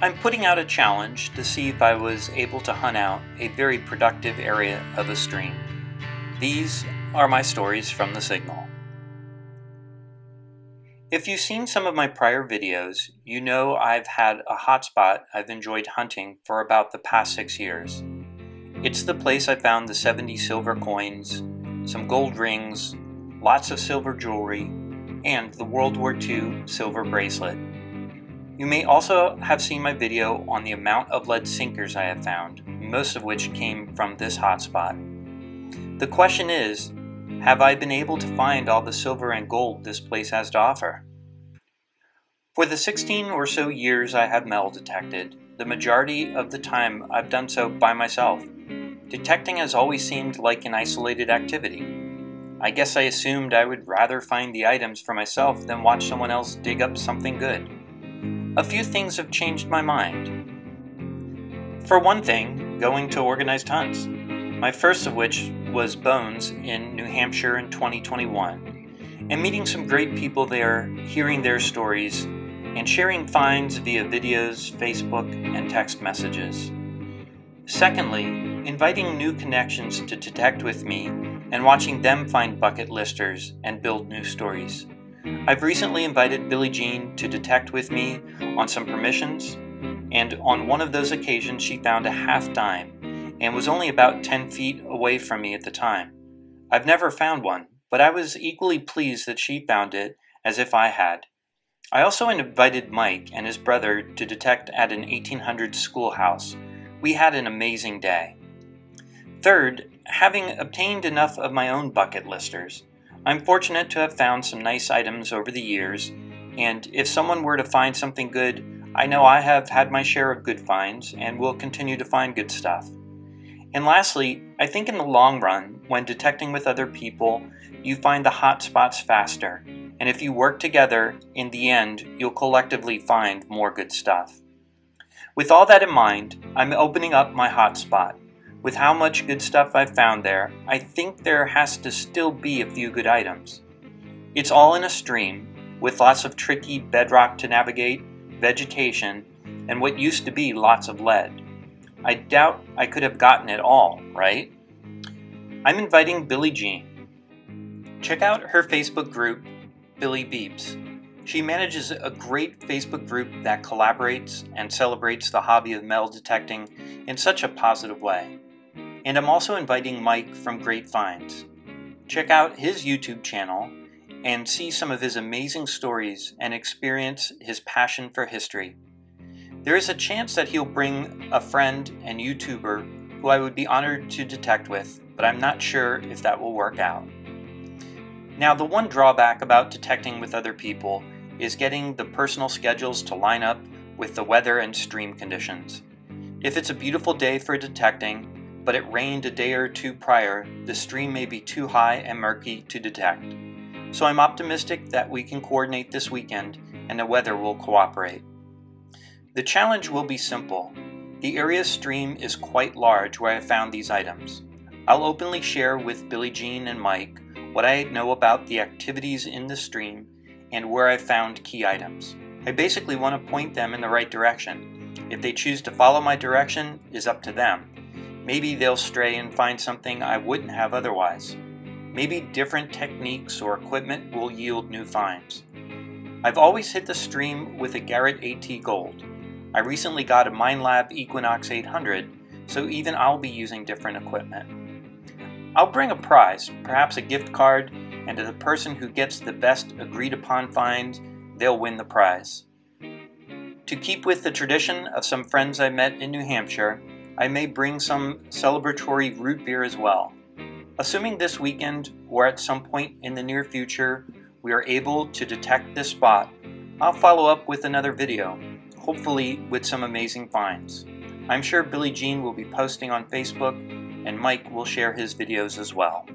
I'm putting out a challenge to see if I was able to hunt out a very productive area of a stream. These are my stories from the signal. If you've seen some of my prior videos, you know I've had a hotspot I've enjoyed hunting for about the past 6 years. It's the place I found the 70 silver coins, some gold rings, lots of silver jewelry, and the World War II silver bracelet. You may also have seen my video on the amount of lead sinkers I have found, most of which came from this hotspot. The question is, have I been able to find all the silver and gold this place has to offer? For the 16 or so years I have metal detected, the majority of the time I've done so by myself. Detecting has always seemed like an isolated activity. I guess I assumed I would rather find the items for myself than watch someone else dig up something good. A few things have changed my mind. For one thing, going to organized hunts. My first of which was Bones in New Hampshire in 2021, and meeting some great people there, hearing their stories, and sharing finds via videos, Facebook, and text messages. Secondly, inviting new connections to detect with me and watching them find bucket listers and build new stories. I've recently invited Billie Jean to detect with me on some permissions, and on one of those occasions she found a half dime and was only about 10 feet away from me at the time. I've never found one, but I was equally pleased that she found it as if I had. I also invited Mike and his brother to detect at an 1800s schoolhouse. We had an amazing day. Third, having obtained enough of my own bucket listers, I'm fortunate to have found some nice items over the years, and if someone were to find something good, I know I have had my share of good finds and will continue to find good stuff. And lastly, I think in the long run, when detecting with other people, you find the hot spots faster, and if you work together, in the end, you'll collectively find more good stuff. With all that in mind, I'm opening up my hotspot. With how much good stuff I've found there, I think there has to still be a few good items. It's all in a stream, with lots of tricky bedrock to navigate, vegetation, and what used to be lots of lead. I doubt I could have gotten it all, right? I'm inviting Billie Jean. Check out her Facebook group, Billie Beeps. She manages a great Facebook group that collaborates and celebrates the hobby of metal detecting in such a positive way. And I'm also inviting Mike from Great Finds. Check out his YouTube channel and see some of his amazing stories and experience his passion for history. There is a chance that he'll bring a friend and YouTuber who I would be honored to detect with, but I'm not sure if that will work out. Now, the one drawback about detecting with other people is getting the personal schedules to line up with the weather and stream conditions. If it's a beautiful day for detecting, but it rained a day or two prior, the stream may be too high and murky to detect. So I'm optimistic that we can coordinate this weekend and the weather will cooperate. The challenge will be simple. The area stream is quite large where I found these items. I'll openly share with Billie Jean and Mike what I know about the activities in the stream and where I found key items. I basically want to point them in the right direction. If they choose to follow my direction is up to them. Maybe they'll stray and find something I wouldn't have otherwise. Maybe different techniques or equipment will yield new finds. I've always hit the stream with a Garrett AT Gold. I recently got a Minelab Equinox 800, so even I'll be using different equipment. I'll bring a prize, perhaps a gift card, and to the person who gets the best agreed upon find, they'll win the prize. To keep with the tradition of some friends I met in New Hampshire, I may bring some celebratory root beer as well. Assuming this weekend or at some point in the near future we are able to detect this spot, I'll follow up with another video, hopefully with some amazing finds. I'm sure Billie Jean will be posting on Facebook and Mike will share his videos as well.